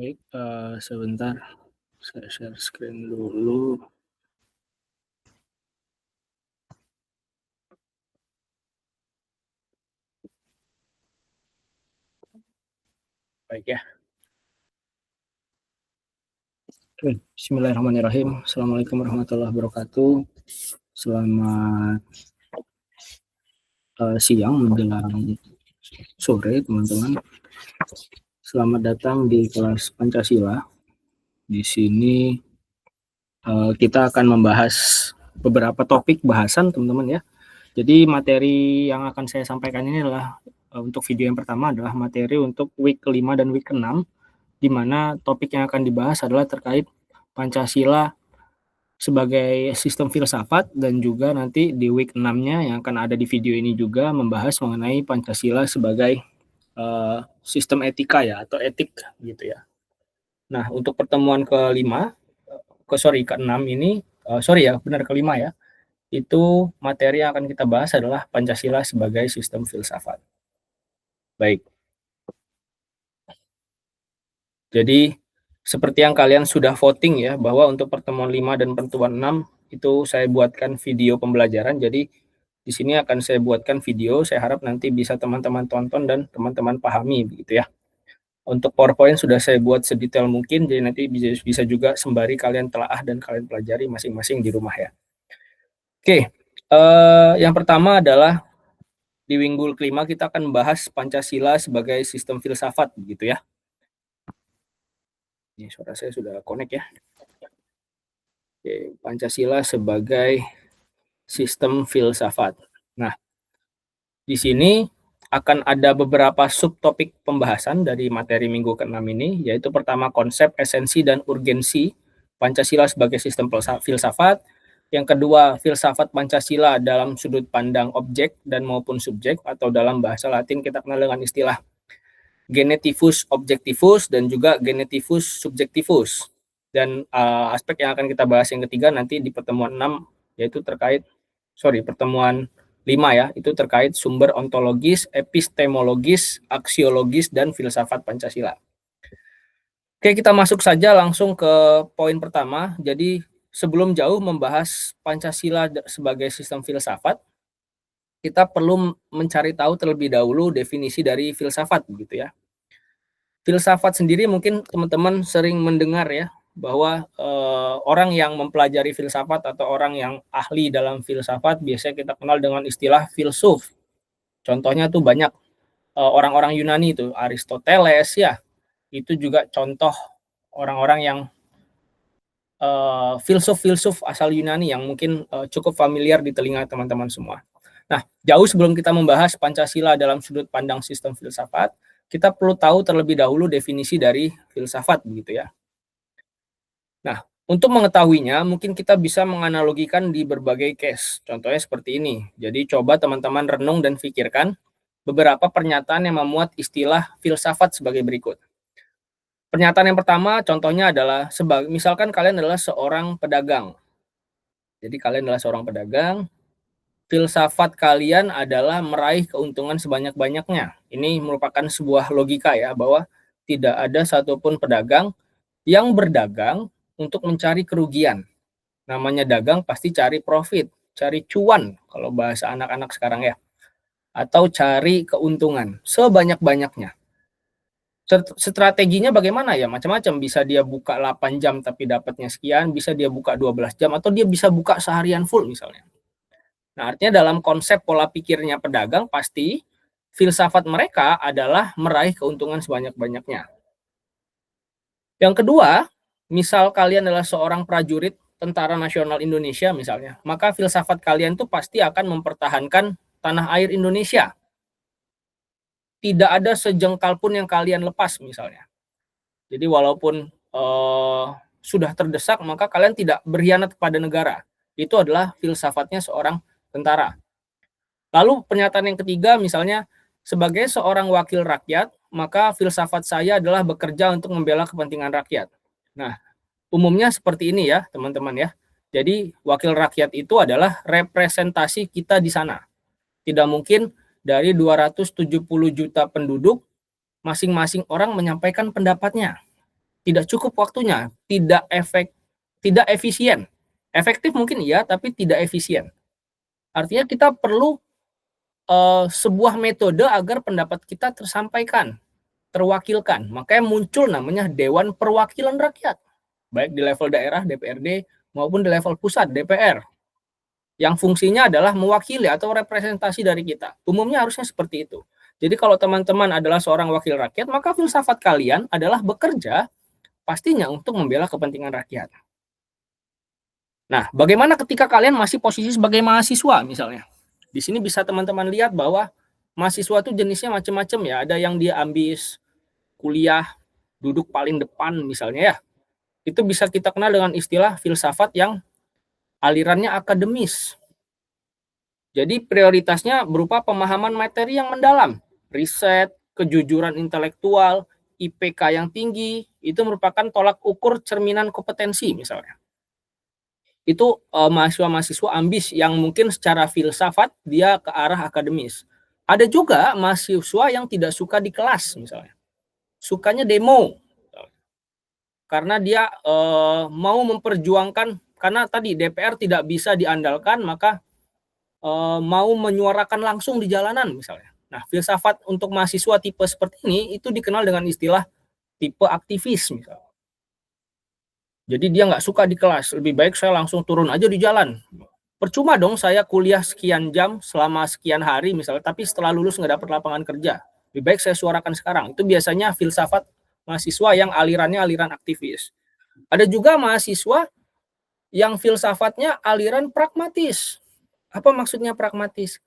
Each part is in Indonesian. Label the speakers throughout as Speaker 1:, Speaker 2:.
Speaker 1: Baik, sebentar saya share screen dulu. Baik ya. Oke, bismillahirrahmanirrahim. Assalamualaikum warahmatullahi wabarakatuh. Selamat siang menjelang sore, teman-teman. Selamat datang di kelas Pancasila. Di sini kita akan membahas beberapa topik bahasan, teman-teman ya. Jadi materi yang akan saya sampaikan ini adalah untuk video yang pertama adalah materi untuk week kelima dan week ke-6, di mana topik yang akan dibahas adalah terkait Pancasila sebagai sistem filsafat, dan juga nanti di week 6-nya yang akan ada di video ini juga membahas mengenai Pancasila sebagai sistem etika ya, atau etik gitu ya. Nah, untuk pertemuan ke-6 ini, kelima ya, itu materi yang akan kita bahas adalah Pancasila sebagai sistem filsafat. Baik. Jadi seperti yang kalian sudah voting ya, bahwa untuk pertemuan 5 dan pertemuan 6 itu saya buatkan video pembelajaran. Jadi di sini akan saya buatkan video, saya harap nanti bisa teman-teman tonton dan teman-teman pahami begitu ya. Untuk PowerPoint sudah saya buat sedetail mungkin, jadi nanti bisa juga sembari kalian telaah dan kalian pelajari masing-masing di rumah ya. Oke, yang pertama adalah di minggu kelima kita akan membahas Pancasila sebagai sistem filsafat begitu ya. Ini suara saya sudah connect ya. Oke, Pancasila sebagai sistem filsafat. Nah, di sini akan ada beberapa subtopik pembahasan dari materi minggu ke-6 ini, yaitu pertama konsep, esensi, dan urgensi Pancasila sebagai sistem filsafat. Yang kedua, filsafat Pancasila dalam sudut pandang objek dan maupun subjek, atau dalam bahasa Latin kita kenal dengan istilah genetivus objectivus dan juga genetivus subjectivus. Dan aspek yang akan kita bahas yang ketiga nanti di pertemuan 6, yaitu pertemuan 5 ya, itu terkait sumber ontologis, epistemologis, aksiologis, dan filsafat Pancasila. Oke, kita masuk saja langsung ke poin pertama. Jadi sebelum jauh membahas Pancasila sebagai sistem filsafat, kita perlu mencari tahu terlebih dahulu definisi dari filsafat begitu ya. Filsafat sendiri mungkin teman-teman sering mendengar ya, bahwa orang yang mempelajari filsafat atau orang yang ahli dalam filsafat biasanya kita kenal dengan istilah filsuf. Contohnya tuh banyak orang-orang Yunani itu, Aristoteles ya, itu juga contoh orang-orang yang filsuf-filsuf asal Yunani yang mungkin cukup familiar di telinga teman-teman semua. Nah, jauh sebelum kita membahas Pancasila dalam sudut pandang sistem filsafat, kita perlu tahu terlebih dahulu definisi dari filsafat begitu ya. Nah, untuk mengetahuinya mungkin kita bisa menganalogikan di berbagai case. Contohnya seperti ini. Jadi coba teman-teman renung dan pikirkan beberapa pernyataan yang memuat istilah filsafat sebagai berikut. Pernyataan yang pertama contohnya adalah misalkan kalian adalah seorang pedagang. Jadi kalian adalah seorang pedagang, filsafat kalian adalah meraih keuntungan sebanyak-banyaknya. Ini merupakan sebuah logika ya, bahwa tidak ada satupun pedagang yang berdagang untuk mencari kerugian. Namanya dagang pasti cari profit, cari cuan kalau bahasa anak-anak sekarang ya. Atau cari keuntungan sebanyak-banyaknya. Strateginya bagaimana ya? Macam-macam, bisa dia buka 8 jam tapi dapatnya sekian, bisa dia buka 12 jam, atau dia bisa buka seharian full misalnya. Nah, artinya dalam konsep pola pikirnya pedagang, pasti filsafat mereka adalah meraih keuntungan sebanyak-banyaknya. Yang kedua, misal kalian adalah seorang prajurit Tentara Nasional Indonesia misalnya, maka filsafat kalian tuh pasti akan mempertahankan tanah air Indonesia. Tidak ada sejengkal pun yang kalian lepas misalnya. Jadi walaupun sudah terdesak, maka kalian tidak berkhianat kepada negara. Itu adalah filsafatnya seorang tentara. Lalu pernyataan yang ketiga misalnya, sebagai seorang wakil rakyat, maka filsafat saya adalah bekerja untuk membela kepentingan rakyat. Nah, umumnya seperti ini ya teman-teman ya. Jadi wakil rakyat itu adalah representasi kita di sana. Tidak mungkin dari 270 juta penduduk, masing-masing orang menyampaikan pendapatnya. tidak cukup waktunya, tidak efisien. Efektif mungkin iya, tapi tidak efisien. Artinya kita perlu, sebuah metode agar pendapat kita tersampaikan, terwakilkan. Makanya muncul namanya Dewan Perwakilan Rakyat, baik di level daerah DPRD maupun di level pusat DPR, yang fungsinya adalah mewakili atau representasi dari kita. Umumnya harusnya seperti itu. Jadi kalau teman-teman adalah seorang wakil rakyat, maka filsafat kalian adalah bekerja pastinya untuk membela kepentingan rakyat. Nah, bagaimana ketika kalian masih posisi sebagai mahasiswa misalnya? Di sini bisa teman-teman lihat bahwa mahasiswa itu jenisnya macam-macam ya. Ada yang dia ambis, kuliah, duduk paling depan misalnya ya. Itu bisa kita kenal dengan istilah filsafat yang alirannya akademis. Jadi prioritasnya berupa pemahaman materi yang mendalam, riset, kejujuran intelektual, IPK yang tinggi, itu merupakan tolak ukur cerminan kompetensi misalnya. Itu mahasiswa-mahasiswa ambis yang mungkin secara filsafat dia ke arah akademis. Ada juga mahasiswa yang tidak suka di kelas misalnya, sukanya demo, karena dia mau memperjuangkan, karena tadi DPR tidak bisa diandalkan, maka mau menyuarakan langsung di jalanan misalnya. Nah, filsafat untuk mahasiswa tipe seperti ini itu dikenal dengan istilah tipe aktivis misalnya. Jadi dia nggak suka di kelas, lebih baik saya langsung turun aja di jalan. Percuma dong saya kuliah sekian jam selama sekian hari misalnya, tapi setelah lulus nggak dapat lapangan kerja. Lebih baik saya suarakan sekarang. Itu biasanya filsafat mahasiswa yang alirannya aliran aktivis. Ada juga mahasiswa yang filsafatnya aliran pragmatis. Apa maksudnya pragmatis?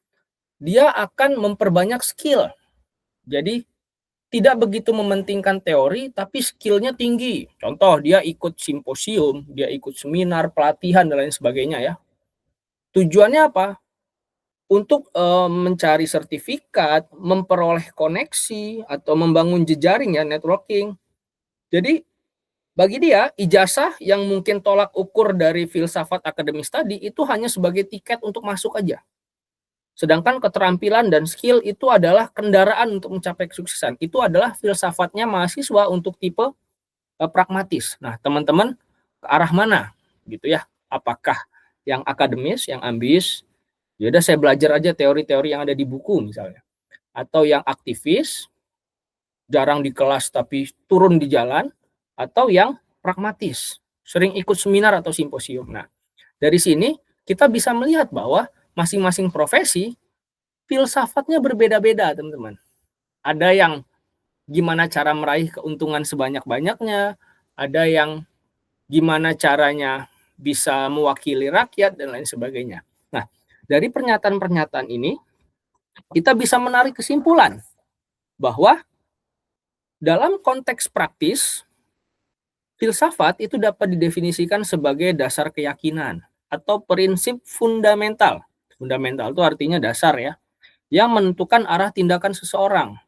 Speaker 1: Dia akan memperbanyak skill. Jadi tidak begitu mementingkan teori, tapi skillnya tinggi. Contoh, dia ikut simposium, dia ikut seminar, pelatihan, dan lain sebagainya ya. Tujuannya apa? Untuk mencari sertifikat, memperoleh koneksi, atau membangun jejaring ya, networking. Jadi bagi dia, ijazah yang mungkin tolak ukur dari filsafat akademis tadi itu hanya sebagai tiket untuk masuk aja. Sedangkan keterampilan dan skill itu adalah kendaraan untuk mencapai kesuksesan. Itu adalah filsafatnya mahasiswa untuk tipe pragmatis. Nah, teman-teman ke arah mana gitu ya? Apakah yang akademis, yang ambis, ya udah saya belajar aja teori-teori yang ada di buku misalnya. Atau yang aktivis, jarang di kelas tapi turun di jalan, atau yang pragmatis, sering ikut seminar atau simposium. Nah, dari sini kita bisa melihat bahwa masing-masing profesi filsafatnya berbeda-beda, teman-teman. Ada yang gimana cara meraih keuntungan sebanyak-banyaknya, ada yang gimana caranya bisa mewakili rakyat, dan lain sebagainya. Nah, dari pernyataan-pernyataan ini, kita bisa menarik kesimpulan bahwa dalam konteks praktis, filsafat itu dapat didefinisikan sebagai dasar keyakinan atau prinsip fundamental. Fundamental itu artinya dasar ya, yang menentukan arah tindakan seseorang.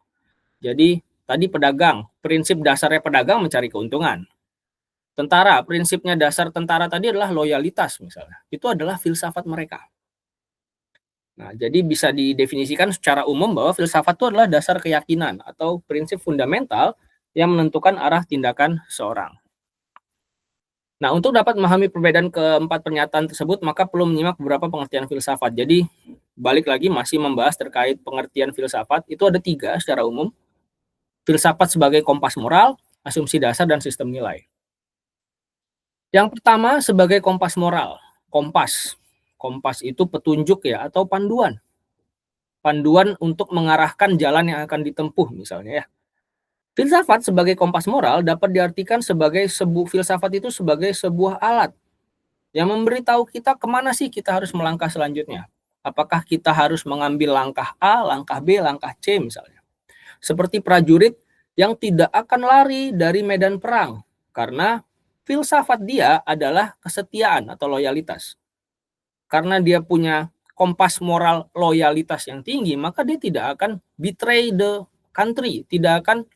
Speaker 1: Jadi tadi pedagang, prinsip dasarnya pedagang mencari keuntungan. Tentara, prinsipnya dasar tentara tadi adalah loyalitas misalnya. Itu adalah filsafat mereka. Nah, jadi bisa didefinisikan secara umum bahwa filsafat itu adalah dasar keyakinan atau prinsip fundamental yang menentukan arah tindakan seseorang. Nah, untuk dapat memahami perbedaan keempat pernyataan tersebut, maka perlu menyimak beberapa pengertian filsafat. Jadi, balik lagi masih membahas terkait pengertian filsafat, itu ada 3 secara umum. Filsafat sebagai kompas moral, asumsi dasar, dan sistem nilai. Yang pertama sebagai kompas moral. Kompas. Kompas itu petunjuk ya, atau panduan. Panduan untuk mengarahkan jalan yang akan ditempuh misalnya ya. Filsafat sebagai kompas moral dapat diartikan sebagai filsafat itu sebagai sebuah alat yang memberitahu kita kemana sih kita harus melangkah selanjutnya. Apakah kita harus mengambil langkah A, langkah B, langkah C misalnya. Seperti prajurit yang tidak akan lari dari medan perang, karena filsafat dia adalah kesetiaan atau loyalitas. Karena dia punya kompas moral loyalitas yang tinggi, maka dia tidak akan betray the country, tidak akan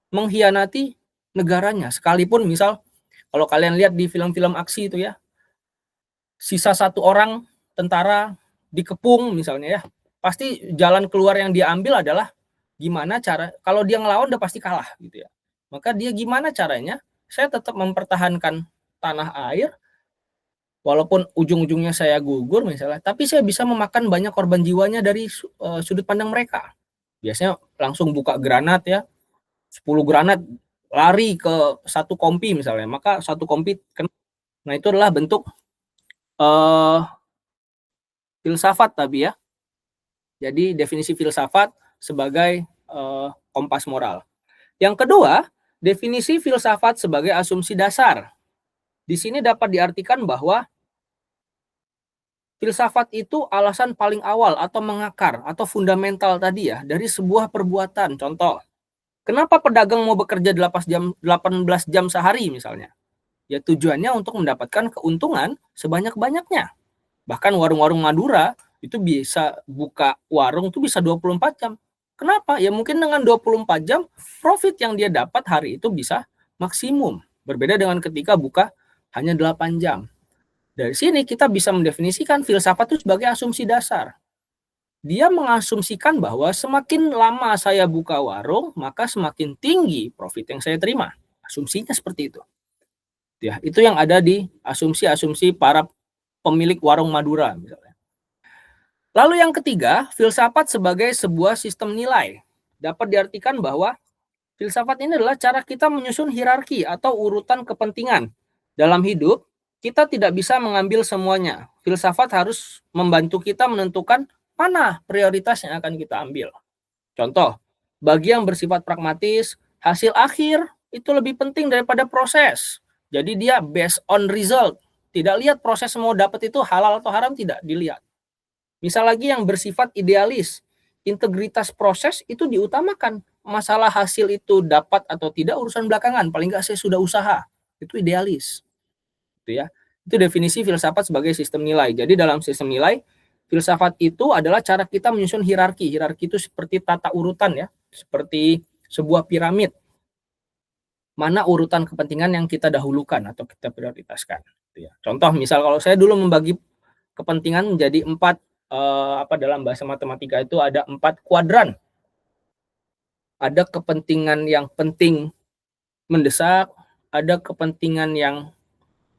Speaker 1: mengkhianati negaranya. Sekalipun misal, kalau kalian lihat di film-film aksi itu ya, sisa 1 orang tentara dikepung misalnya ya, pasti jalan keluar yang dia ambil adalah gimana cara, kalau dia ngelawan udah pasti kalah gitu ya. Maka dia gimana caranya saya tetap mempertahankan tanah air, walaupun ujung-ujungnya saya gugur misalnya, tapi saya bisa memakan banyak korban jiwanya dari sudut pandang mereka. Biasanya langsung buka granat ya, 10 granat lari ke satu kompi misalnya, maka satu kompi kena. Nah, itu adalah bentuk filsafat tadi ya. Jadi definisi filsafat sebagai kompas moral. Yang kedua, definisi filsafat sebagai asumsi dasar. Di sini dapat diartikan bahwa filsafat itu alasan paling awal atau mengakar atau fundamental tadi ya dari sebuah perbuatan. Contoh, kenapa pedagang mau bekerja 18 jam sehari misalnya? Ya tujuannya untuk mendapatkan keuntungan sebanyak-banyaknya. Bahkan warung-warung Madura itu bisa buka warung itu bisa 24 jam. Kenapa? Ya mungkin dengan 24 jam profit yang dia dapat hari itu bisa maksimum. Berbeda dengan ketika buka hanya 8 jam. Dari sini kita bisa mendefinisikan filsafat itu sebagai asumsi dasar. Dia mengasumsikan bahwa semakin lama saya buka warung, maka semakin tinggi profit yang saya terima. Asumsinya seperti itu. Ya, itu yang ada di asumsi-asumsi para pemilik warung Madura misalnya. Lalu yang ketiga, filsafat sebagai sebuah sistem nilai. Dapat diartikan bahwa filsafat ini adalah cara kita menyusun hierarki atau urutan kepentingan dalam hidup. Kita tidak bisa mengambil semuanya. Filsafat harus membantu kita menentukan mana prioritas yang akan kita ambil. Contoh, bagi yang bersifat pragmatis, hasil akhir itu lebih penting daripada proses. Jadi dia based on result. Tidak lihat proses mau dapat itu halal atau haram, tidak dilihat. Misal lagi yang bersifat idealis, integritas proses itu diutamakan. Masalah hasil itu dapat atau tidak urusan belakangan, paling nggak saya sudah usaha. Itu idealis. Gitu ya. Itu definisi filsafat sebagai sistem nilai. Jadi dalam sistem nilai, filsafat itu adalah cara kita menyusun hierarki. Hierarki itu seperti tata urutan ya, seperti sebuah piramid. Mana urutan kepentingan yang kita dahulukan atau kita prioritaskan. Gitu ya. Contoh, misal kalau saya dulu membagi kepentingan menjadi 4 dalam bahasa matematika itu ada 4 kuadran. Ada kepentingan yang penting mendesak, ada kepentingan yang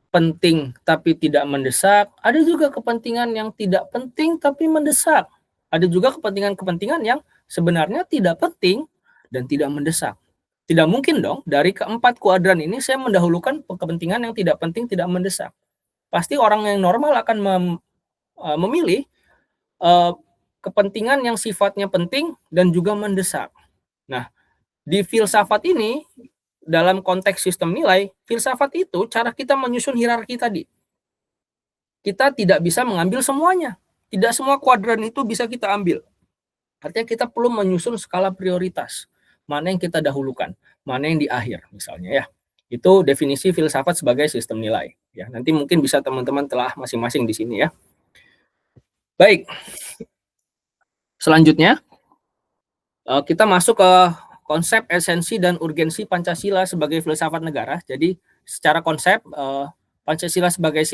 Speaker 1: penting tapi tidak mendesak, ada juga kepentingan yang tidak penting tapi mendesak. Ada juga kepentingan-kepentingan yang sebenarnya tidak penting dan tidak mendesak. Tidak mungkin dong dari keempat kuadran ini saya mendahulukan kepentingan yang tidak penting, tidak mendesak. Pasti orang yang normal akan memilih kepentingan yang sifatnya penting dan juga mendesak. Nah, di filsafat ini, dalam konteks sistem nilai, filsafat itu cara kita menyusun hierarki tadi. Kita tidak bisa mengambil semuanya. Tidak semua kuadran itu bisa kita ambil. Artinya kita perlu menyusun skala prioritas. Mana yang kita dahulukan, mana yang di akhir misalnya ya. Itu definisi filsafat sebagai sistem nilai. Ya, nanti mungkin bisa teman-teman telah masing-masing di sini ya. Baik. Selanjutnya, kita masuk ke konsep esensi dan urgensi Pancasila sebagai filsafat negara. Jadi secara konsep Pancasila sebagai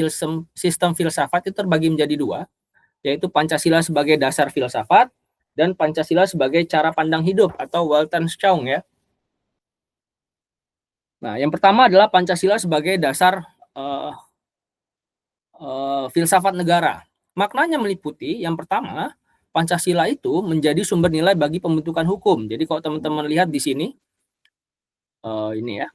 Speaker 1: sistem filsafat itu terbagi menjadi 2, yaitu Pancasila sebagai dasar filsafat dan Pancasila sebagai cara pandang hidup atau Weltanschauung ya. Nah, yang pertama adalah Pancasila sebagai dasar filsafat negara. Maknanya meliputi yang pertama, Pancasila itu menjadi sumber nilai bagi pembentukan hukum. Jadi kalau teman-teman lihat di sini, ini ya,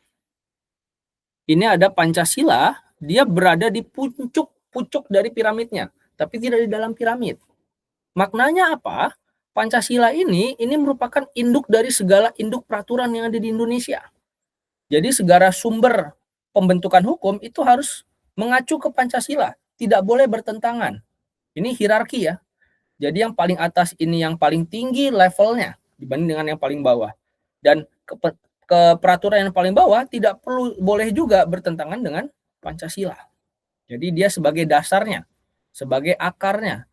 Speaker 1: ini ada Pancasila, dia berada di pucuk dari piramidnya, tapi tidak di dalam piramid. Maknanya apa? Pancasila ini merupakan induk dari segala induk peraturan yang ada di Indonesia. Jadi segala sumber pembentukan hukum itu harus mengacu ke Pancasila, tidak boleh bertentangan. Ini hierarki ya. Jadi yang paling atas ini yang paling tinggi levelnya dibanding dengan yang paling bawah. Dan ke peraturan yang paling bawah tidak boleh juga bertentangan dengan Pancasila. Jadi dia sebagai dasarnya, sebagai akarnya.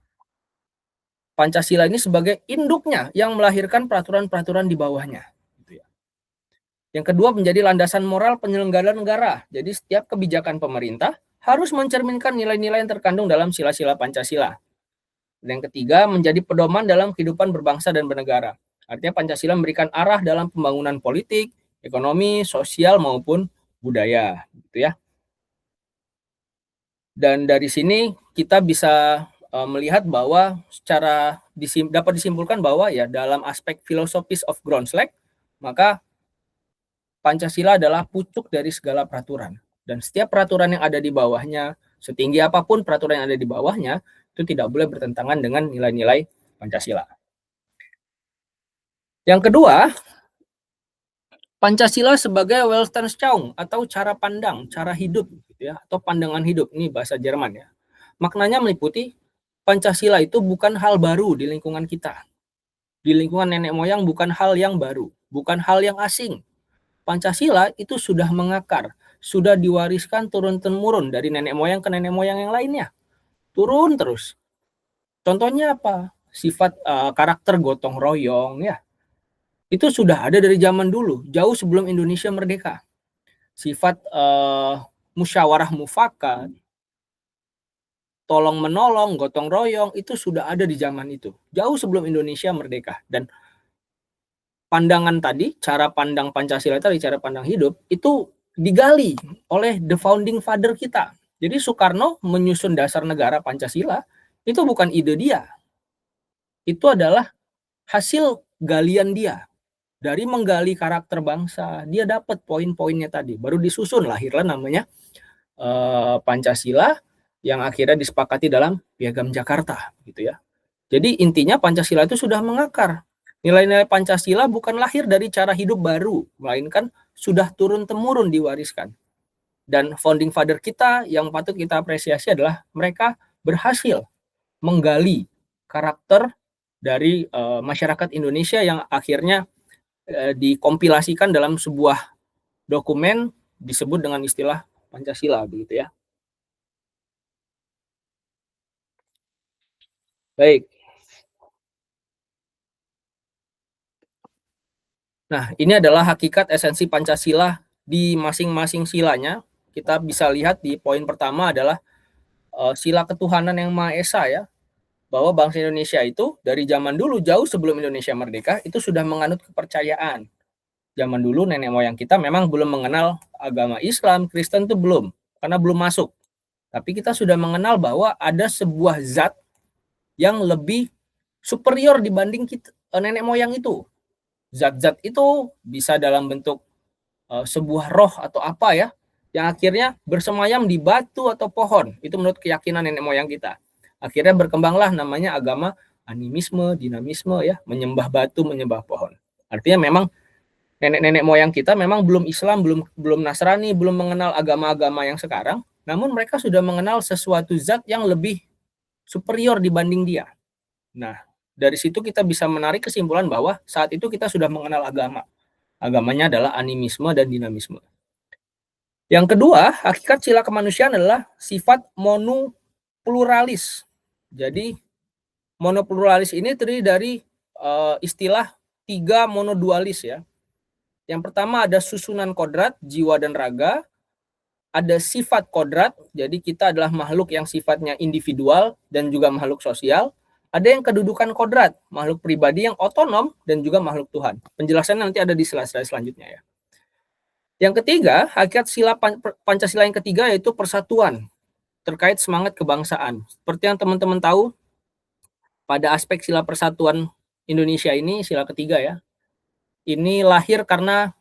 Speaker 1: Pancasila ini sebagai induknya yang melahirkan peraturan-peraturan di bawahnya. Yang kedua menjadi landasan moral penyelenggara negara. Jadi setiap kebijakan pemerintah harus mencerminkan nilai-nilai yang terkandung dalam sila-sila Pancasila. Dan yang ketiga menjadi pedoman dalam kehidupan berbangsa dan bernegara. Artinya Pancasila memberikan arah dalam pembangunan politik, ekonomi, sosial maupun budaya, gitu ya. Dan dari sini kita bisa melihat bahwa dapat disimpulkan bahwa ya dalam aspek filosofis of Groundslack, maka Pancasila adalah pucuk dari segala peraturan. Dan setiap peraturan yang ada di bawahnya, setinggi apapun peraturan yang ada di bawahnya, itu tidak boleh bertentangan dengan nilai-nilai Pancasila. Yang kedua, Pancasila sebagai Weltanschauung atau cara pandang, cara hidup, gitu ya, atau pandangan hidup. Ini bahasa Jerman ya. Maknanya meliputi Pancasila itu bukan hal baru di lingkungan kita. Di lingkungan nenek moyang bukan hal yang baru, bukan hal yang asing. Pancasila itu sudah mengakar, sudah diwariskan turun-temurun dari nenek moyang ke nenek moyang yang lainnya. Turun terus. Contohnya apa? Sifat karakter gotong royong ya. Itu sudah ada dari zaman dulu, jauh sebelum Indonesia merdeka. Sifat musyawarah mufakat, tolong menolong, gotong royong itu sudah ada di zaman itu, jauh sebelum Indonesia merdeka. Dan pandangan tadi, cara pandang Pancasila tadi, cara pandang hidup itu digali oleh the founding father kita. Jadi Soekarno menyusun dasar negara Pancasila itu bukan ide dia, itu adalah hasil galian dia. Dari menggali karakter bangsa, dia dapat poin-poinnya tadi, baru disusun lahirlah namanya Pancasila yang akhirnya disepakati dalam Piagam Jakarta, gitu ya. Jadi intinya Pancasila itu sudah mengakar. Nilai-nilai Pancasila bukan lahir dari cara hidup baru, melainkan sudah turun-temurun diwariskan. Dan founding father kita yang patut kita apresiasi adalah mereka berhasil menggali karakter dari masyarakat Indonesia yang akhirnya dikompilasikan dalam sebuah dokumen disebut dengan istilah Pancasila, begitu ya. Baik. Nah, ini adalah hakikat esensi Pancasila di masing-masing silanya. Kita bisa lihat di poin pertama adalah sila ketuhanan yang Maha Esa ya. Bahwa bangsa Indonesia itu dari zaman dulu jauh sebelum Indonesia merdeka itu sudah menganut kepercayaan. Zaman dulu nenek moyang kita memang belum mengenal agama Islam, Kristen itu belum, karena belum masuk. Tapi kita sudah mengenal bahwa ada sebuah zat yang lebih superior dibanding kita, nenek moyang itu. Zat-zat itu bisa dalam bentuk sebuah roh atau apa ya, yang akhirnya bersemayam di batu atau pohon. Itu menurut keyakinan nenek moyang kita. Akhirnya berkembanglah namanya agama animisme, dinamisme ya, menyembah batu, menyembah pohon. Artinya memang nenek-nenek moyang kita memang belum Islam, belum Nasrani, belum mengenal agama-agama yang sekarang, namun mereka sudah mengenal sesuatu zat yang lebih superior dibanding dia. Nah, dari situ kita bisa menarik kesimpulan bahwa saat itu kita sudah mengenal agama. Agamanya adalah animisme dan dinamisme. Yang kedua, hakikat sila kemanusiaan adalah sifat monopluralis. Jadi, monopluralis ini terdiri dari istilah tiga monodualis ya. Yang pertama ada susunan kodrat, jiwa dan raga. Ada sifat kodrat, jadi kita adalah makhluk yang sifatnya individual dan juga makhluk sosial. Ada yang kedudukan kodrat, makhluk pribadi yang otonom dan juga makhluk Tuhan. Penjelasannya nanti ada di slide-slide selanjutnya ya. Yang ketiga, hakikat sila Pancasila yang ketiga yaitu persatuan terkait semangat kebangsaan. Seperti yang teman-teman tahu, pada aspek sila persatuan Indonesia ini, sila ketiga ya, ini lahir karena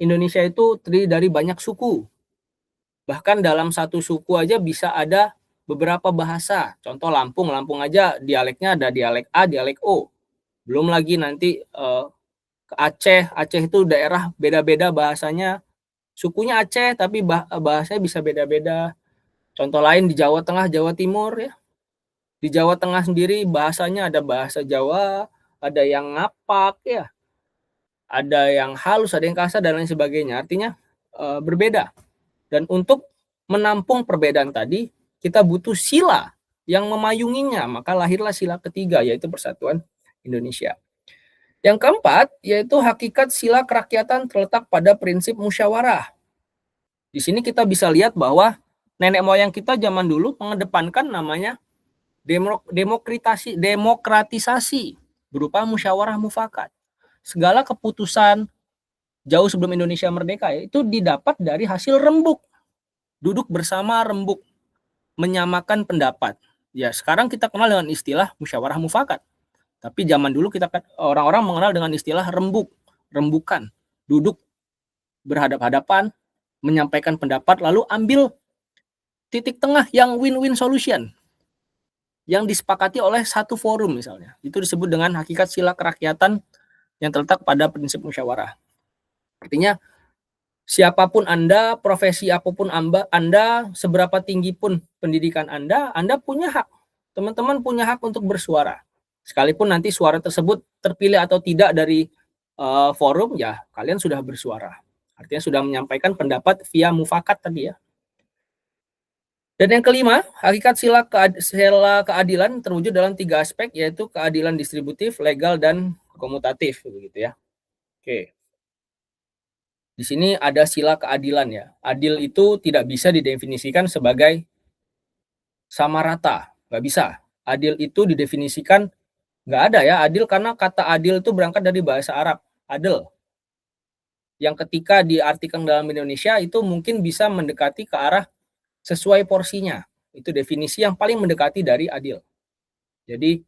Speaker 1: Indonesia itu terdiri dari banyak suku. Bahkan dalam satu suku aja bisa ada beberapa bahasa. Contoh Lampung aja dialeknya ada dialek A, dialek O. Belum lagi nanti ke Aceh itu daerah beda-beda bahasanya. Sukunya Aceh tapi bahasanya bisa beda-beda. Contoh lain di Jawa Tengah, Jawa Timur ya. Di Jawa Tengah sendiri bahasanya ada bahasa Jawa, ada yang ngapak ya. Ada yang halus, ada yang kasar dan lain sebagainya. Artinya berbeda. Dan untuk menampung perbedaan tadi, kita butuh sila yang memayunginya. Maka lahirlah sila ketiga, yaitu Persatuan Indonesia. Yang keempat, yaitu hakikat sila kerakyatan terletak pada prinsip musyawarah. Di sini kita bisa lihat bahwa nenek moyang kita zaman dulu mengedepankan namanya demokratisasi berupa musyawarah mufakat. Segala keputusan jauh sebelum Indonesia merdeka ya, itu didapat dari hasil rembuk. Duduk bersama rembuk, menyamakan pendapat. Ya, sekarang kita kenal dengan istilah musyawarah mufakat. Tapi zaman dulu orang-orang mengenal dengan istilah rembuk, rembukan. Duduk berhadap-hadapan, menyampaikan pendapat, lalu ambil titik tengah yang win-win solution yang disepakati oleh satu forum misalnya. Itu disebut dengan hakikat sila kerakyatan yang terletak pada prinsip musyawarah. Artinya siapapun Anda, profesi apapun Anda, seberapa tinggi pun pendidikan Anda punya hak. Teman-teman punya hak untuk bersuara. Sekalipun nanti suara tersebut terpilih atau tidak dari forum, ya kalian sudah bersuara. Artinya sudah menyampaikan pendapat via mufakat tadi ya. Dan yang kelima, hakikat sila keadilan terwujud dalam 3 aspek, yaitu keadilan distributif, legal, dan komutatif, begitu ya. Oke. Di sini ada sila keadilan ya. Adil itu tidak bisa didefinisikan sebagai sama rata, nggak bisa. Adil itu didefinisikan nggak ada ya. Adil karena kata adil itu berangkat dari bahasa Arab, adil. Yang ketika diartikan dalam Indonesia itu mungkin bisa mendekati ke arah sesuai porsinya. Itu definisi yang paling mendekati dari adil. Jadi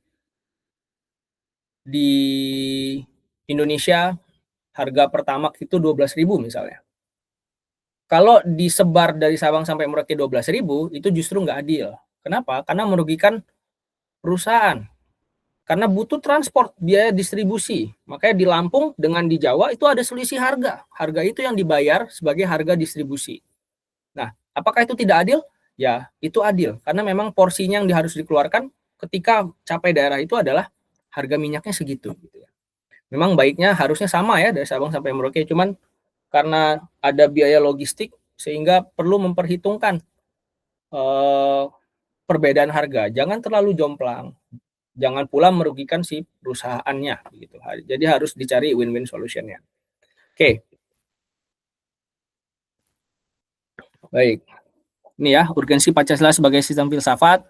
Speaker 1: di Indonesia harga Pertamax itu 12.000 misalnya. Kalau disebar dari Sabang sampai Merauke 12.000 itu justru nggak adil. Kenapa? Karena merugikan perusahaan. Karena butuh transport, biaya distribusi. Makanya di Lampung dengan di Jawa itu ada selisih harga. Harga itu yang dibayar sebagai harga distribusi. Nah, apakah itu tidak adil? Ya, itu adil. Karena memang porsinya yang harus dikeluarkan ketika capai daerah itu adalah harga minyaknya segitu. Memang baiknya harusnya sama ya dari Sabang sampai Merauke. Cuman karena ada biaya logistik sehingga perlu memperhitungkan perbedaan harga. Jangan terlalu jomplang. Jangan pula merugikan si perusahaannya gitu. Jadi harus dicari win-win solution-nya. Oke. Baik. Ini ya, urgensi Pancasila sebagai sistem filsafat.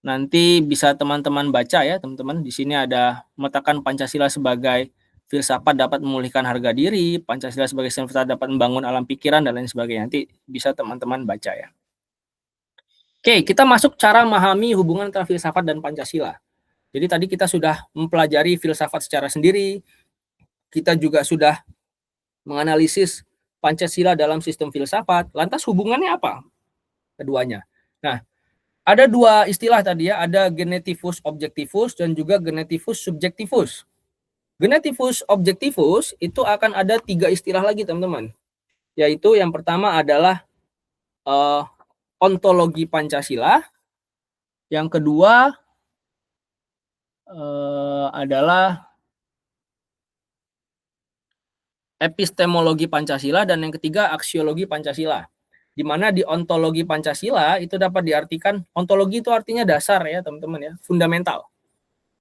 Speaker 1: Nanti bisa teman-teman baca ya, teman-teman. Di sini ada meletakkan Pancasila sebagai filsafat dapat memulihkan harga diri, Pancasila sebagai sistem filsafat dapat membangun alam pikiran dan lain sebagainya. Nanti bisa teman-teman baca ya. Oke, kita masuk cara memahami hubungan antara filsafat dan Pancasila. Jadi tadi kita sudah mempelajari filsafat secara sendiri, kita juga sudah menganalisis Pancasila dalam sistem filsafat, lantas hubungannya apa keduanya? Nah, ada 2 istilah tadi ya, ada genetivus objektivus dan juga genetivus subjektivus. Genetivus objektivus itu akan ada 3 istilah lagi teman-teman, yaitu yang pertama adalah ontologi Pancasila, yang kedua adalah epistemologi Pancasila, dan yang ketiga aksiologi Pancasila. Di mana di ontologi Pancasila itu dapat diartikan, ontologi itu artinya dasar ya teman-teman ya, fundamental.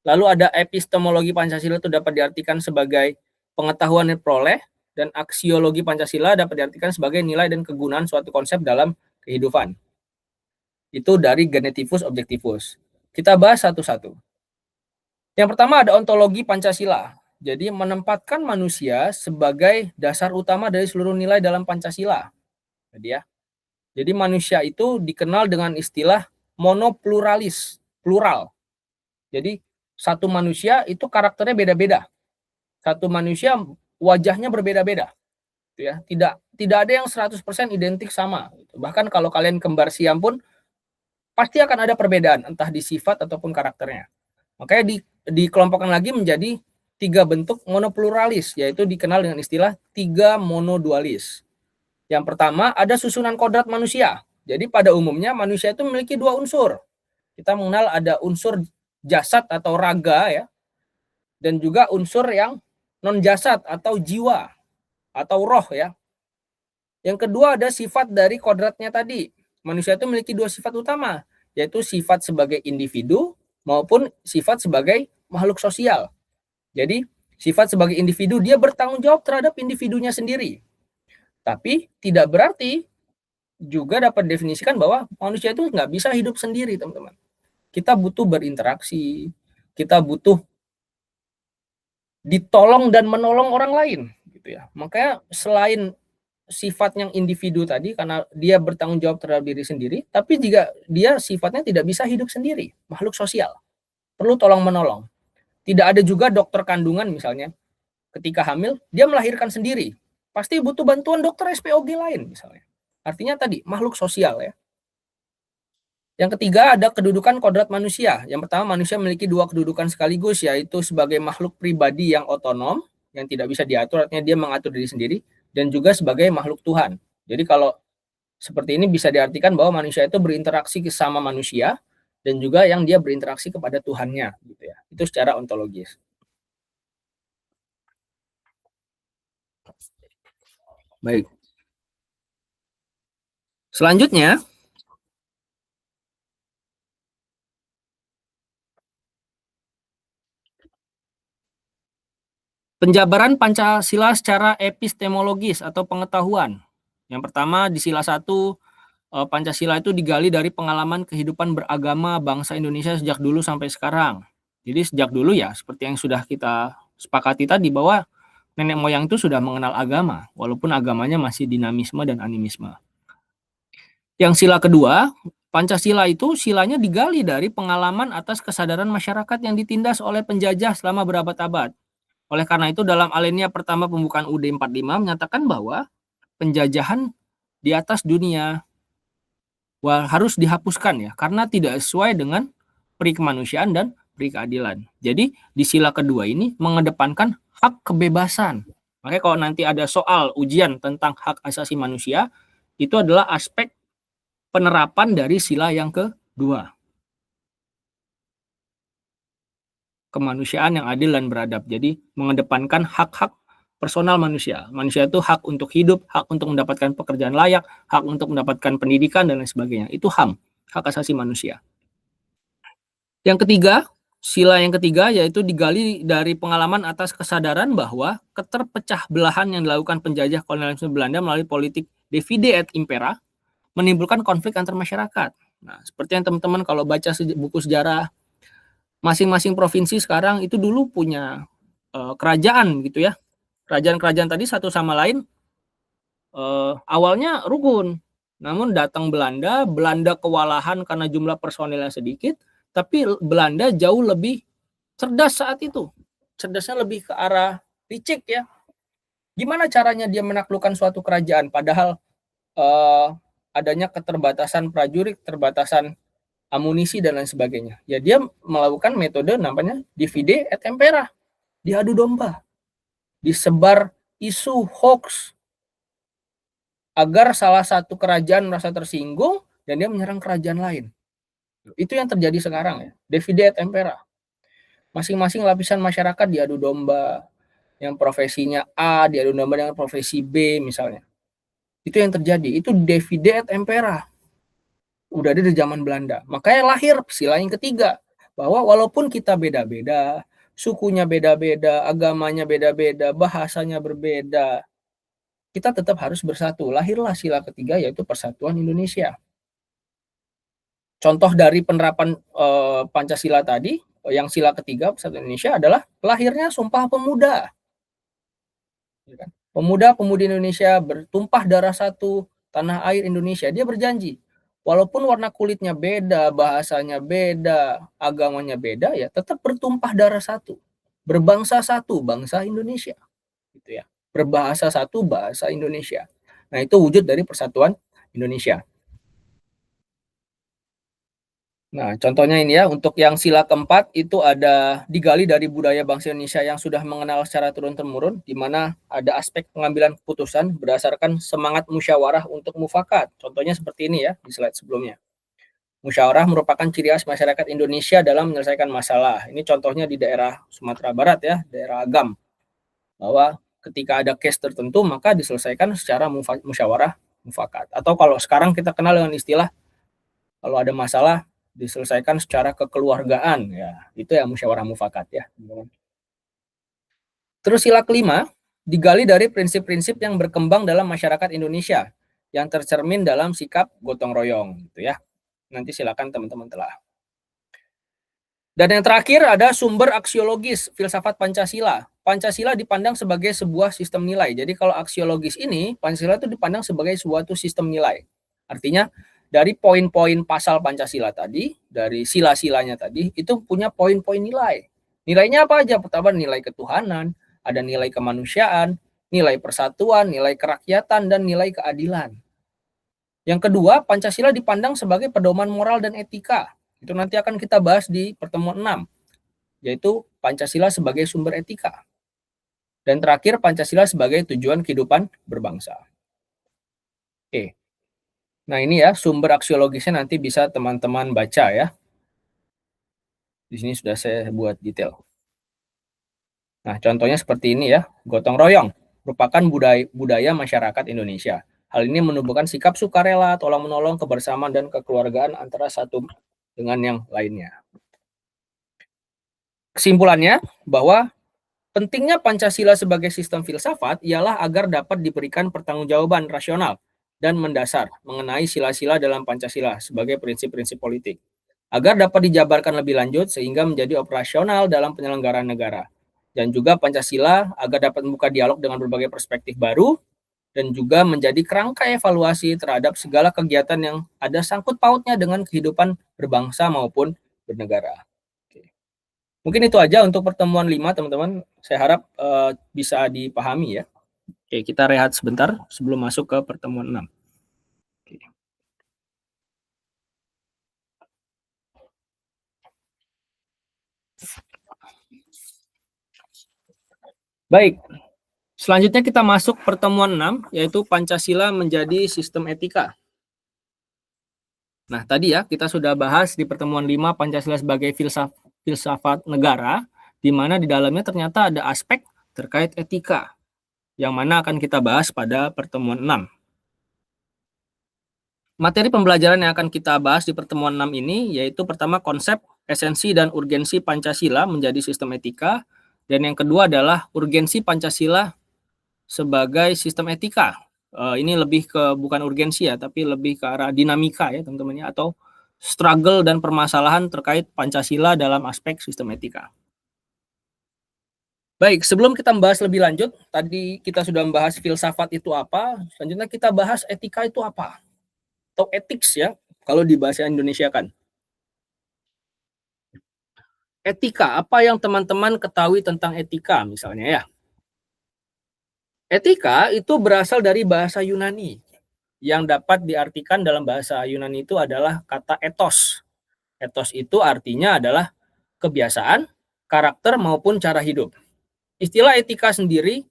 Speaker 1: Lalu ada epistemologi Pancasila itu dapat diartikan sebagai pengetahuan yang diperoleh, dan aksiologi Pancasila dapat diartikan sebagai nilai dan kegunaan suatu konsep dalam kehidupan. Itu dari genetivus objektivus. Kita bahas satu-satu. Yang pertama ada ontologi Pancasila. Jadi menempatkan manusia sebagai dasar utama dari seluruh nilai dalam Pancasila. Jadi manusia itu dikenal dengan istilah monopluralis, plural. Jadi satu manusia itu karakternya beda-beda. Satu manusia wajahnya berbeda-beda. Tidak ada yang 100% identik sama. Bahkan kalau kalian kembar siam pun pasti akan ada perbedaan, entah di sifat ataupun karakternya. Makanya dikelompokkan lagi menjadi 3 bentuk monopluralis, yaitu dikenal dengan istilah 3 monodualis. Yang pertama ada susunan kodrat manusia. Jadi pada umumnya manusia itu memiliki 2 unsur. Kita mengenal ada unsur jasad atau raga ya, dan juga unsur yang non jasad atau jiwa atau roh ya. Yang kedua ada sifat dari kodratnya tadi. Manusia itu memiliki 2 sifat utama, yaitu sifat sebagai individu maupun sifat sebagai makhluk sosial. Jadi sifat sebagai individu, dia bertanggung jawab terhadap individunya sendiri. Tapi tidak berarti juga dapat definisikan bahwa manusia itu nggak bisa hidup sendiri, teman-teman. Kita butuh berinteraksi, kita butuh ditolong dan menolong orang lain. gitu ya. Makanya selain sifat yang individu tadi karena dia bertanggung jawab terhadap diri sendiri, tapi juga dia sifatnya tidak bisa hidup sendiri, makhluk sosial, perlu tolong-menolong. Tidak ada juga dokter kandungan misalnya, ketika hamil dia melahirkan sendiri, pasti butuh bantuan dokter SPOG lain misalnya. Artinya tadi makhluk sosial ya. Yang ketiga ada kedudukan kodrat manusia. Yang pertama, manusia memiliki dua kedudukan sekaligus, yaitu sebagai makhluk pribadi yang otonom, yang tidak bisa diatur, artinya dia mengatur diri sendiri, dan juga sebagai makhluk Tuhan. Jadi kalau seperti ini bisa diartikan bahwa manusia itu berinteraksi sama manusia, dan juga yang dia berinteraksi kepada Tuhannya, gitu ya. Itu secara ontologis. Baik. Selanjutnya, penjabaran Pancasila secara epistemologis atau pengetahuan. Yang pertama di sila 1, Pancasila itu digali dari pengalaman kehidupan beragama bangsa Indonesia sejak dulu sampai sekarang. Jadi sejak dulu ya seperti yang sudah kita sepakati tadi bahwa nenek moyang itu sudah mengenal agama walaupun agamanya masih dinamisme dan animisme. Yang sila kedua, Pancasila itu silanya digali dari pengalaman atas kesadaran masyarakat yang ditindas oleh penjajah selama berabad-abad. Oleh karena itu dalam alinea pertama pembukaan UUD 45 menyatakan bahwa penjajahan di atas dunia harus dihapuskan ya karena tidak sesuai dengan peri kemanusiaan dan peri keadilan. Jadi di sila kedua ini mengedepankan hak kebebasan. Makanya kalau nanti ada soal ujian tentang hak asasi manusia, itu adalah aspek penerapan dari sila yang kedua. Kemanusiaan yang adil dan beradab. Jadi mengedepankan hak-hak personal manusia. Manusia itu hak untuk hidup, hak untuk mendapatkan pekerjaan layak, hak untuk mendapatkan pendidikan dan lain sebagainya. Itu HAM, hak asasi manusia. Yang ketiga, sila yang ketiga yaitu digali dari pengalaman atas kesadaran bahwa keterpecah belahan yang dilakukan penjajah kolonialisme Belanda melalui politik divide et impera menimbulkan konflik antar masyarakat. Nah, seperti yang teman-teman kalau baca buku sejarah, masing-masing provinsi sekarang itu dulu punya kerajaan gitu ya. Kerajaan-kerajaan tadi satu sama lain awalnya rukun. Namun datang Belanda, Belanda kewalahan karena jumlah personilnya sedikit, tapi Belanda jauh lebih cerdas saat itu. Cerdasnya lebih ke arah licik ya. Gimana caranya dia menaklukkan suatu kerajaan padahal adanya keterbatasan prajurit, keterbatasan amunisi dan lain sebagainya. Ya dia melakukan metode namanya divide et impera, diadu domba, disebar isu hoax agar salah satu kerajaan merasa tersinggung dan dia menyerang kerajaan lain. Itu yang terjadi sekarang ya, divide et impera. Masing-masing lapisan masyarakat diadu domba, yang profesinya A diadu domba dengan profesi B misalnya. Itu yang terjadi, itu divide et impera. Udah ada di zaman Belanda. Makanya lahir sila yang ketiga, bahwa walaupun kita beda-beda, sukunya beda-beda, agamanya beda-beda, bahasanya berbeda, kita tetap harus bersatu. Lahirlah sila ketiga yaitu Persatuan Indonesia. Contoh dari penerapan Pancasila tadi, yang sila ketiga Persatuan Indonesia adalah lahirnya Sumpah Pemuda. Pemuda-pemudi Indonesia bertumpah darah satu, tanah air Indonesia. Dia berjanji, walaupun warna kulitnya beda, bahasanya beda, agamanya beda, ya tetap bertumpah darah satu. Berbangsa satu, bangsa Indonesia. Gitu ya. Berbahasa satu, bahasa Indonesia. Nah, itu wujud dari persatuan Indonesia. Nah, contohnya ini ya, untuk yang sila keempat itu ada digali dari budaya bangsa Indonesia yang sudah mengenal secara turun-temurun, di mana ada aspek pengambilan keputusan berdasarkan semangat musyawarah untuk mufakat. Contohnya seperti ini ya, di slide sebelumnya. Musyawarah merupakan ciri khas masyarakat Indonesia dalam menyelesaikan masalah. Ini contohnya di daerah Sumatera Barat ya, daerah Agam. Bahwa ketika ada case tertentu, maka diselesaikan secara musyawarah mufakat. Atau kalau sekarang kita kenal dengan istilah, kalau ada masalah, diselesaikan secara kekeluargaan ya, itu ya musyawarah mufakat ya. Terus sila kelima digali dari prinsip-prinsip yang berkembang dalam masyarakat Indonesia yang tercermin dalam sikap gotong royong gitu ya. Nanti silakan teman-teman telah. Dan yang terakhir ada sumber aksiologis filsafat Pancasila. Pancasila dipandang sebagai sebuah sistem nilai. Jadi kalau aksiologis ini, Pancasila itu dipandang sebagai suatu sistem nilai. Artinya dari poin-poin pasal Pancasila tadi, dari sila-silanya tadi, itu punya poin-poin nilai. Nilainya apa aja? Pertama nilai ketuhanan, ada nilai kemanusiaan, nilai persatuan, nilai kerakyatan, dan nilai keadilan. Yang kedua, Pancasila dipandang sebagai pedoman moral dan etika. Itu nanti akan kita bahas di pertemuan 6, yaitu Pancasila sebagai sumber etika. Dan terakhir, Pancasila sebagai tujuan kehidupan berbangsa. Oke. Nah, ini ya sumber aksiologisnya nanti bisa teman-teman baca ya. Di sini sudah saya buat detail. Nah, contohnya seperti ini ya, gotong royong merupakan budaya masyarakat Indonesia. Hal ini menumbuhkan sikap sukarela, tolong-menolong, kebersamaan, dan kekeluargaan antara satu dengan yang lainnya. Kesimpulannya, bahwa pentingnya Pancasila sebagai sistem filsafat ialah agar dapat diberikan pertanggungjawaban rasional dan mendasar mengenai sila-sila dalam Pancasila sebagai prinsip-prinsip politik, agar dapat dijabarkan lebih lanjut sehingga menjadi operasional dalam penyelenggaraan negara. Dan juga Pancasila agar dapat membuka dialog dengan berbagai perspektif baru dan juga menjadi kerangka evaluasi terhadap segala kegiatan yang ada sangkut pautnya dengan kehidupan berbangsa maupun bernegara. Mungkin itu aja untuk pertemuan 5, teman-teman. Saya harap bisa dipahami ya. Oke, kita rehat sebentar sebelum masuk ke pertemuan 6. Oke. Baik, selanjutnya kita masuk pertemuan 6, yaitu Pancasila menjadi sistem etika. Nah, tadi ya, kita sudah bahas di pertemuan 5 Pancasila sebagai filsafat negara, di mana di dalamnya ternyata ada aspek terkait etika, yang mana akan kita bahas pada pertemuan 6. Materi pembelajaran yang akan kita bahas di pertemuan 6 ini, yaitu pertama konsep, esensi, dan urgensi Pancasila menjadi sistem etika, dan yang kedua adalah urgensi Pancasila sebagai sistem etika. Ini lebih ke bukan urgensi ya, tapi lebih ke arah dinamika ya teman-teman ya, atau struggle dan permasalahan terkait Pancasila dalam aspek sistem etika. Baik, sebelum kita membahas lebih lanjut, tadi kita sudah membahas filsafat itu apa, selanjutnya kita bahas etika itu apa, atau ethics ya, kalau di bahasa Indonesia kan. Etika, apa yang teman-teman ketahui tentang etika misalnya ya? Etika itu berasal dari bahasa Yunani, yang dapat diartikan dalam bahasa Yunani itu adalah kata ethos. Ethos itu artinya adalah kebiasaan, karakter, maupun cara hidup. Istilah etika sendiri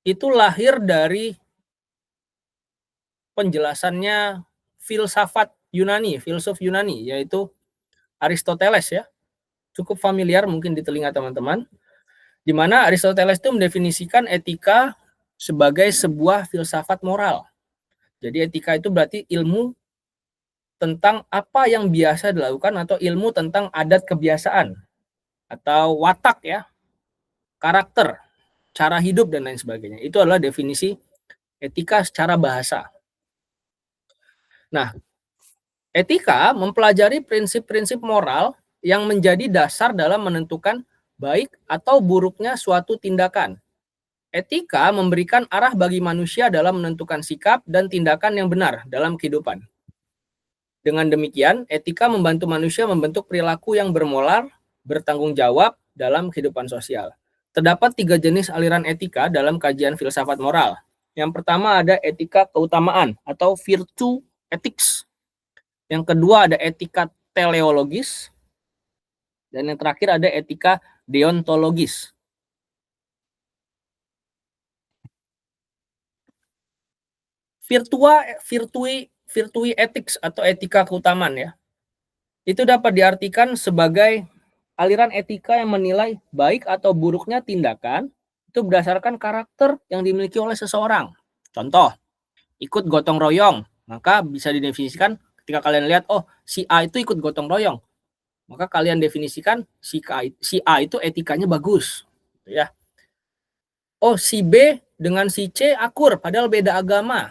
Speaker 1: itu lahir dari penjelasannya filsafat Yunani, filsuf Yunani, yaitu Aristoteles ya. Cukup familiar mungkin di telinga teman-teman, di mana Aristoteles itu mendefinisikan etika sebagai sebuah filsafat moral. Jadi etika itu berarti ilmu tentang apa yang biasa dilakukan atau ilmu tentang adat kebiasaan atau watak ya, karakter, cara hidup dan lain sebagainya. Itu adalah definisi etika secara bahasa. Nah, etika mempelajari prinsip-prinsip moral yang menjadi dasar dalam menentukan baik atau buruknya suatu tindakan. Etika memberikan arah bagi manusia dalam menentukan sikap dan tindakan yang benar dalam kehidupan. Dengan demikian, etika membantu manusia membentuk perilaku yang bermoral, bertanggung jawab dalam kehidupan sosial. Terdapat 3 jenis aliran etika dalam kajian filsafat moral. Yang pertama ada etika keutamaan atau virtue ethics. Yang kedua ada etika teleologis. Dan yang terakhir ada etika deontologis. Virtue ethics atau etika keutamaan ya. Itu dapat diartikan sebagai aliran etika yang menilai baik atau buruknya tindakan itu berdasarkan karakter yang dimiliki oleh seseorang. Contoh, ikut gotong royong, maka bisa didefinisikan ketika kalian lihat, oh si A itu ikut gotong royong, maka kalian definisikan si A itu etikanya bagus. Ya. Oh si B dengan si C akur, padahal beda agama.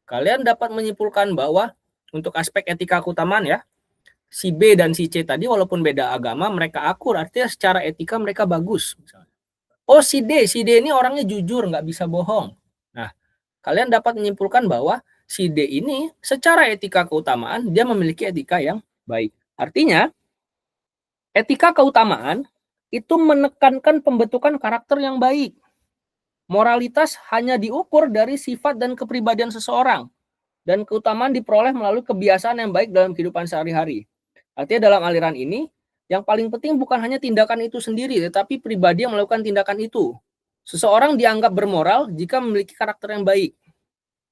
Speaker 1: Kalian dapat menyimpulkan bahwa untuk aspek etika keutamaan ya, si B dan si C tadi walaupun beda agama, mereka akur, artinya secara etika mereka bagus. Misalnya. Oh si D ini orangnya jujur, nggak bisa bohong. Nah, kalian dapat menyimpulkan bahwa si D ini secara etika keutamaan, dia memiliki etika yang baik. Artinya, etika keutamaan itu menekankan pembentukan karakter yang baik. Moralitas hanya diukur dari sifat dan kepribadian seseorang. Dan keutamaan diperoleh melalui kebiasaan yang baik dalam kehidupan sehari-hari. Artinya dalam aliran ini, yang paling penting bukan hanya tindakan itu sendiri, tetapi pribadi yang melakukan tindakan itu. Seseorang dianggap bermoral jika memiliki karakter yang baik.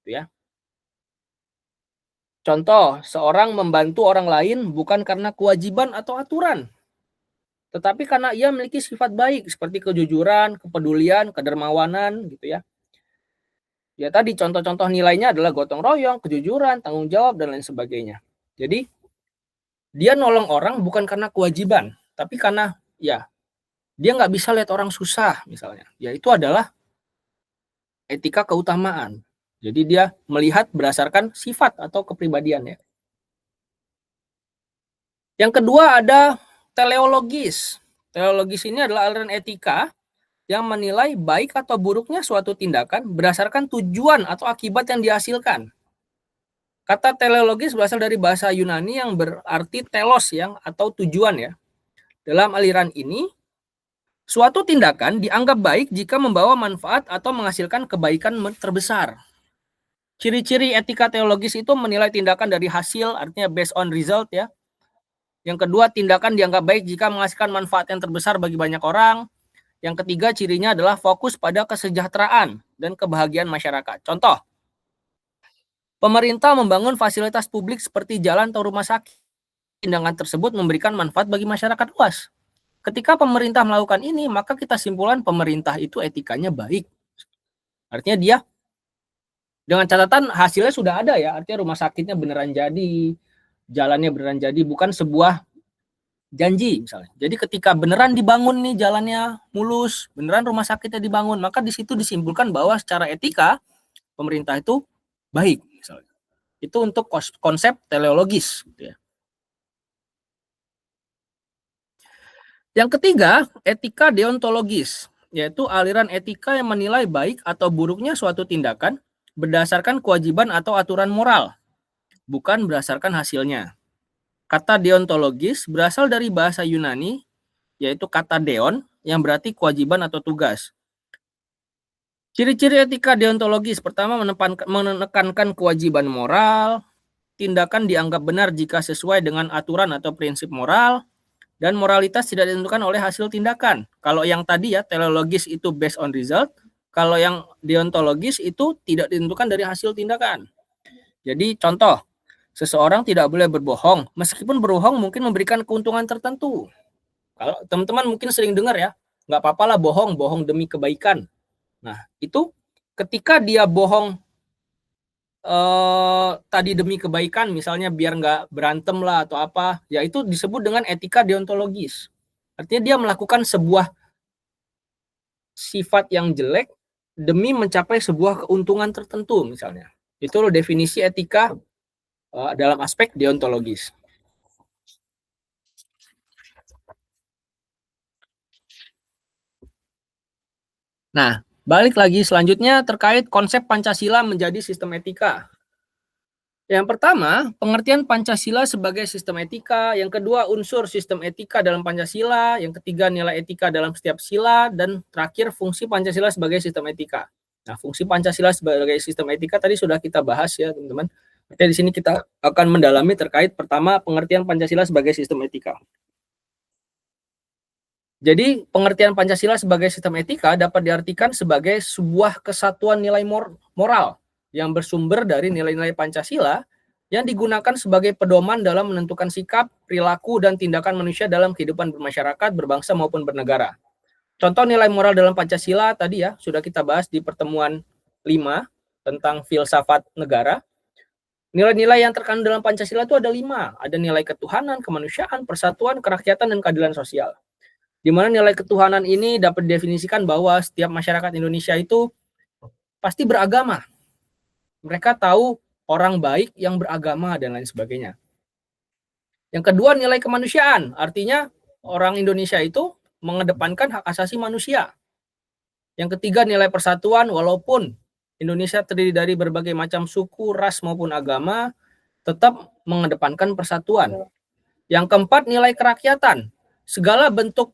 Speaker 1: Ya. Contoh, seorang membantu orang lain bukan karena kewajiban atau aturan, tetapi karena ia memiliki sifat baik seperti kejujuran, kepedulian, kedermawanan, gitu ya. Ya tadi contoh-contoh nilainya adalah gotong royong, kejujuran, tanggung jawab, dan lain sebagainya. Jadi, dia nolong orang bukan karena kewajiban, tapi karena ya dia nggak bisa lihat orang susah misalnya. Ya itu adalah etika keutamaan. Jadi dia melihat berdasarkan sifat atau kepribadian ya. Yang kedua ada teleologis. Teleologis ini adalah aliran etika yang menilai baik atau buruknya suatu tindakan berdasarkan tujuan atau akibat yang dihasilkan. Kata teleologis berasal dari bahasa Yunani yang berarti telos yang atau tujuan ya. Dalam aliran ini, suatu tindakan dianggap baik jika membawa manfaat atau menghasilkan kebaikan terbesar. Ciri-ciri etika teologis itu menilai tindakan dari hasil, artinya based on result ya. Yang kedua, tindakan dianggap baik jika menghasilkan manfaat yang terbesar bagi banyak orang. Yang ketiga, cirinya adalah fokus pada kesejahteraan dan kebahagiaan masyarakat. Contoh, pemerintah membangun fasilitas publik seperti jalan atau rumah sakit. Tindakan tersebut memberikan manfaat bagi masyarakat luas. Ketika pemerintah melakukan ini, maka kita simpulkan pemerintah itu etikanya baik. Artinya dia, dengan catatan hasilnya sudah ada ya, artinya rumah sakitnya beneran jadi, jalannya beneran jadi, bukan sebuah janji misalnya. Jadi ketika beneran dibangun nih jalannya mulus, beneran rumah sakitnya dibangun, maka di situ disimpulkan bahwa secara etika pemerintah itu baik misalnya. Itu untuk konsep teleologis gitu ya. Yang ketiga, etika deontologis, yaitu aliran etika yang menilai baik atau buruknya suatu tindakan berdasarkan kewajiban atau aturan moral, bukan berdasarkan hasilnya. Kata deontologis berasal dari bahasa Yunani, yaitu kata deon, yang berarti kewajiban atau tugas. Ciri-ciri etika deontologis, pertama menekankan kewajiban moral, tindakan dianggap benar jika sesuai dengan aturan atau prinsip moral, dan moralitas tidak ditentukan oleh hasil tindakan. Kalau yang tadi ya, teleologis itu based on result, kalau yang deontologis itu tidak ditentukan dari hasil tindakan. Jadi contoh, seseorang tidak boleh berbohong, meskipun berbohong mungkin memberikan keuntungan tertentu. Kalau teman-teman mungkin sering dengar ya, nggak apa-apa lah bohong demi kebaikan. Nah, itu ketika dia bohong tadi demi kebaikan, misalnya biar nggak berantem lah atau apa, ya itu disebut dengan etika deontologis. Artinya dia melakukan sebuah sifat yang jelek demi mencapai sebuah keuntungan tertentu misalnya. Itu loh definisi etika dalam aspek deontologis. Nah, balik lagi selanjutnya terkait konsep Pancasila menjadi sistem etika. Yang pertama, pengertian Pancasila sebagai sistem etika. Yang kedua, unsur sistem etika dalam Pancasila. Yang ketiga, nilai etika dalam setiap sila. Dan terakhir, fungsi Pancasila sebagai sistem etika. Nah, fungsi Pancasila sebagai sistem etika tadi sudah kita bahas ya, teman-teman. Di sini kita akan mendalami terkait pertama, pengertian Pancasila sebagai sistem etika. Jadi, pengertian Pancasila sebagai sistem etika dapat diartikan sebagai sebuah kesatuan nilai moral yang bersumber dari nilai-nilai Pancasila yang digunakan sebagai pedoman dalam menentukan sikap, perilaku, dan tindakan manusia dalam kehidupan bermasyarakat, berbangsa, maupun bernegara. Contoh nilai moral dalam Pancasila tadi ya, sudah kita bahas di pertemuan 5 tentang filsafat negara. Nilai-nilai yang terkandung dalam Pancasila itu ada 5. Ada nilai ketuhanan, kemanusiaan, persatuan, kerakyatan, dan keadilan sosial. Di mana nilai ketuhanan ini dapat didefinisikan bahwa setiap masyarakat Indonesia itu pasti beragama. Mereka tahu orang baik yang beragama dan lain sebagainya. Yang kedua, nilai kemanusiaan. Artinya orang Indonesia itu mengedepankan hak asasi manusia. Yang ketiga, nilai persatuan. Walaupun Indonesia terdiri dari berbagai macam suku, ras maupun agama, tetap mengedepankan persatuan. Yang keempat, nilai kerakyatan. Segala bentuk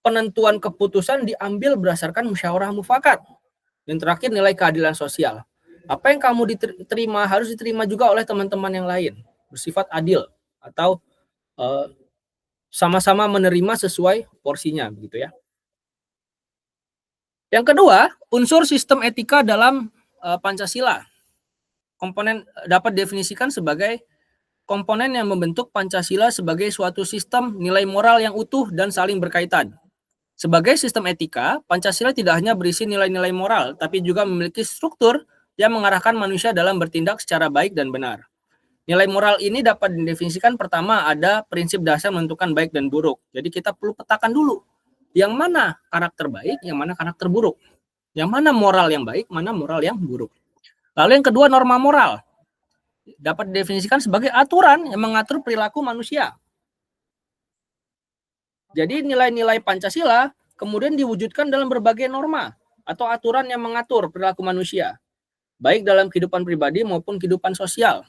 Speaker 1: penentuan keputusan diambil berdasarkan musyawarah mufakat. Dan terakhir, nilai keadilan sosial. Apa yang kamu diterima harus diterima juga oleh teman-teman yang lain, bersifat adil atau sama-sama menerima sesuai porsinya, begitu ya. Yang kedua, unsur sistem etika dalam Pancasila. Komponen dapat definisikan sebagai komponen yang membentuk Pancasila sebagai suatu sistem nilai moral yang utuh dan saling berkaitan. Sebagai sistem etika, Pancasila tidak hanya berisi nilai-nilai moral, tapi juga memiliki struktur yang mengarahkan manusia dalam bertindak secara baik dan benar. Nilai moral ini dapat didefinisikan pertama ada prinsip dasar menentukan baik dan buruk. Jadi kita perlu petakan dulu, yang mana karakter baik, yang mana karakter buruk. Yang mana moral yang baik, mana moral yang buruk. Lalu yang kedua, norma moral. Dapat didefinisikan sebagai aturan yang mengatur perilaku manusia. Jadi nilai-nilai Pancasila kemudian diwujudkan dalam berbagai norma atau aturan yang mengatur perilaku manusia, baik dalam kehidupan pribadi maupun kehidupan sosial.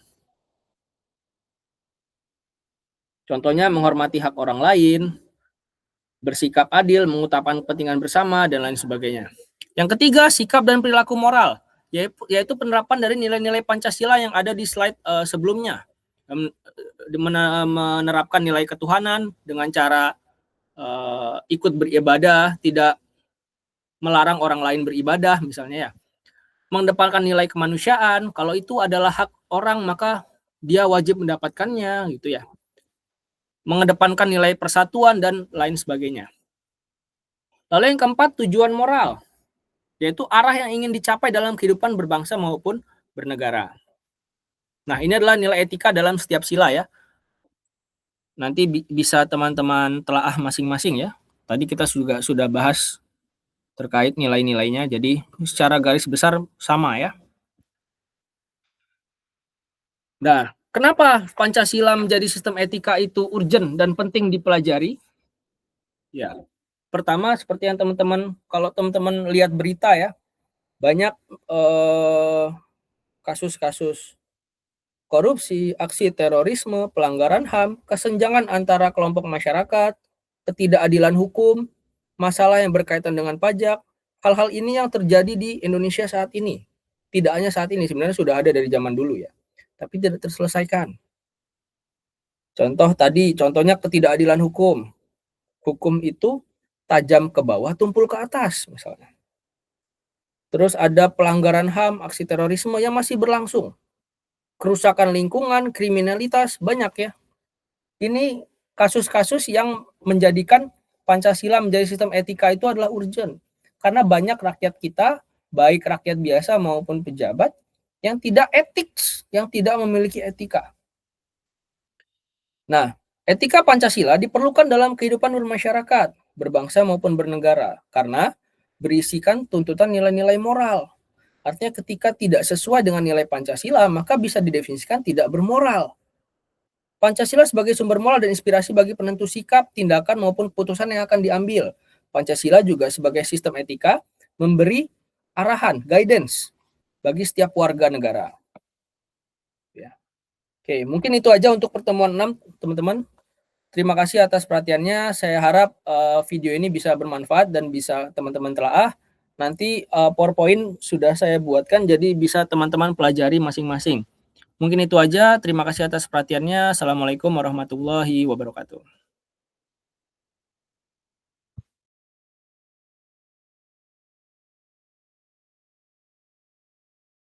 Speaker 1: Contohnya menghormati hak orang lain, bersikap adil, mengutamakan kepentingan bersama, dan lain sebagainya. Yang ketiga, sikap dan perilaku moral, yaitu penerapan dari nilai-nilai Pancasila yang ada di slide sebelumnya. Menerapkan nilai ketuhanan dengan cara ikut beribadah, tidak melarang orang lain beribadah misalnya ya. Mengedepankan nilai kemanusiaan, kalau itu adalah hak orang maka dia wajib mendapatkannya gitu ya. Mengedepankan nilai persatuan dan lain sebagainya. Lalu yang keempat, tujuan moral, yaitu arah yang ingin dicapai dalam kehidupan berbangsa maupun bernegara. Nah, ini adalah nilai etika dalam setiap sila ya. Nanti bisa teman-teman telaah masing-masing ya. Tadi kita juga sudah bahas terkait nilai-nilainya, jadi secara garis besar sama ya. Nah, kenapa Pancasila menjadi sistem etika itu urgent dan penting dipelajari? Ya, pertama seperti yang teman-teman, kalau teman-teman lihat berita ya, banyak kasus-kasus korupsi, aksi terorisme, pelanggaran HAM, kesenjangan antara kelompok masyarakat, ketidakadilan hukum, masalah yang berkaitan dengan pajak, hal-hal ini yang terjadi di Indonesia saat ini. Tidak hanya saat ini, sebenarnya sudah ada dari zaman dulu ya, tapi tidak terselesaikan. Contohnya ketidakadilan hukum. Hukum itu tajam ke bawah, tumpul ke atas misalnya. Terus ada pelanggaran HAM, aksi terorisme yang masih berlangsung. Kerusakan lingkungan, kriminalitas, banyak ya. Ini kasus-kasus yang menjadikan Pancasila menjadi sistem etika itu adalah urgent. Karena banyak rakyat kita, baik rakyat biasa maupun pejabat, yang tidak etik, yang tidak memiliki etika. Nah, etika Pancasila diperlukan dalam kehidupan bermasyarakat, berbangsa maupun bernegara, karena berisikan tuntutan nilai-nilai moral. Artinya ketika tidak sesuai dengan nilai Pancasila, maka bisa didefinisikan tidak bermoral. Pancasila sebagai sumber moral dan inspirasi bagi penentu sikap, tindakan, maupun putusan yang akan diambil. Pancasila juga sebagai sistem etika memberi arahan, guidance, bagi setiap warga negara. Ya. Oke, mungkin itu aja untuk pertemuan 6, teman-teman. Terima kasih atas perhatiannya. Saya harap video ini bisa bermanfaat dan bisa teman-teman telaah. Nanti PowerPoint sudah saya buatkan, jadi bisa teman-teman pelajari masing-masing. Mungkin itu aja. Terima kasih atas perhatiannya. Assalamualaikum warahmatullahi wabarakatuh.